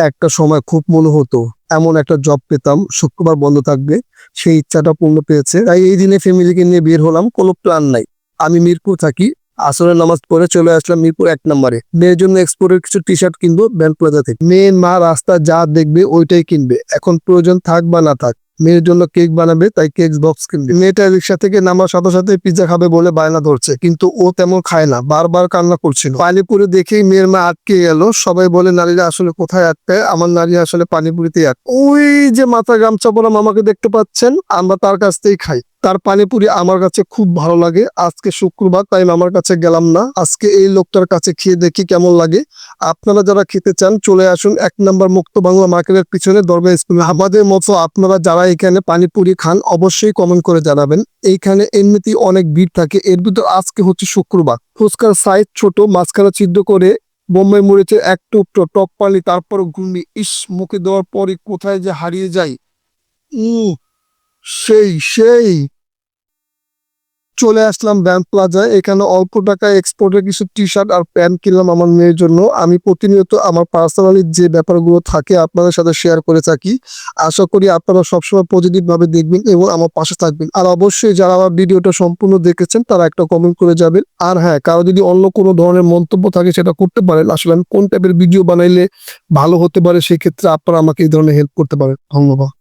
একটা সময় খুব মনে হতো এমন একটা জব পেতাম, শুক্রবার বন্ধ থাকবে, সেই ইচ্ছাটা পূর্ণ পেয়েছে। তাই এই দিনে ফ্যামিলিকে নিয়ে বের হলাম, কোনো প্ল্যান নাই। আমি মিরপুর থাকি, আসরের নামাজ পড়ে চলে আসলাম মিরপুর 1 নম্বরে। মেয়ের জন্য এক্সপোর্টের কিছু টি শার্ট কিনবো ব্যান্ড প্লাজা থেকে। মেয়ের মা রাস্তা যা দেখবে ওইটাই কিনবে, এখন প্রয়োজন থাক বা না থাক। মেয়ের জন্য কেক বানাবে, তাই কেক বক্স কিনবে। মেয়েটা রিক্সা থেকে নামার সাথে সাথে পিৎজা খাবে বলে বায়না ধরছে, কিন্তু ও তেমন খায় না, বারবার কান্না করছিল। পানিপুরি দেখেই মেয়ের মা আটকে গেল। সবাই বলে নারীরা আসলে কোথায় আটকায়, আমার নারী আসলে পানিপুরিতেই আটকে। ওই যে মাথা গামছা পরা মামাকে দেখতে পাচ্ছেন, আমরা তার কাছ থেকেই খাই। তার পানিপুরি আমার কাছে খুব ভালো লাগে। আজকে শুক্রবার, তাই মামার কাছে গেলাম না, আজকে এই লোকটার কাছে খেয়ে দেখি কেমন লাগে। আপনারা যারা খেতে চান চলে আসুন 1 নম্বর মুক্ত বাংলা মার্কেটের পিছনে দরবার স্কুলে। আমাদের মতো আপনারা যারা এখানে পানিপুরি খান অবশ্যই কমেন্ট করে জানাবেন। এইখানে এমনিতেই অনেক ভিড় থাকে, এর ভিতর আজকে হচ্ছে শুক্রবার। ফুচকার সাইজ ছোট, মাঝখানে ছিদ্র করে বোম্বাই মরিচের এক টুকরো, টক পানি, তারপর ঘুগনি। ইস, মুখে দেওয়ার পরই কোথায় যে হারিয়ে যায়। উম সেই সেই চলে আসলাম ব্যান্ড প্লাজায়। এখানে অল্প টাকায় এক্সপোর্টের কিছু টি শার্ট আর প্যান্ট কিনলাম আমার মেয়ের জন্য। আমি প্রতিনিয়ত আমার পার্সোনালি যে ব্যাপারগুলো থাকে আপনাদের সাথে শেয়ার করে থাকি। আশা করি আপনারা সবসময় পজিটিভ ভাবে দেখবেন এবং আমার পাশে থাকবেন। আর অবশ্যই যারা আমার ভিডিওটা সম্পূর্ণ দেখেছেন তারা একটা কমেন্ট করে যাবেন। আর হ্যাঁ, কারো যদি অন্য কোনো ধরনের মন্তব্য থাকে সেটা করতে পারেন। আসলে আমি কোন টাইপের ভিডিও বানাইলে ভালো হতে পারে, সেক্ষেত্রে আপনারা আমাকে এই ধরনের হেল্প করতে পারেন। ধন্যবাদ।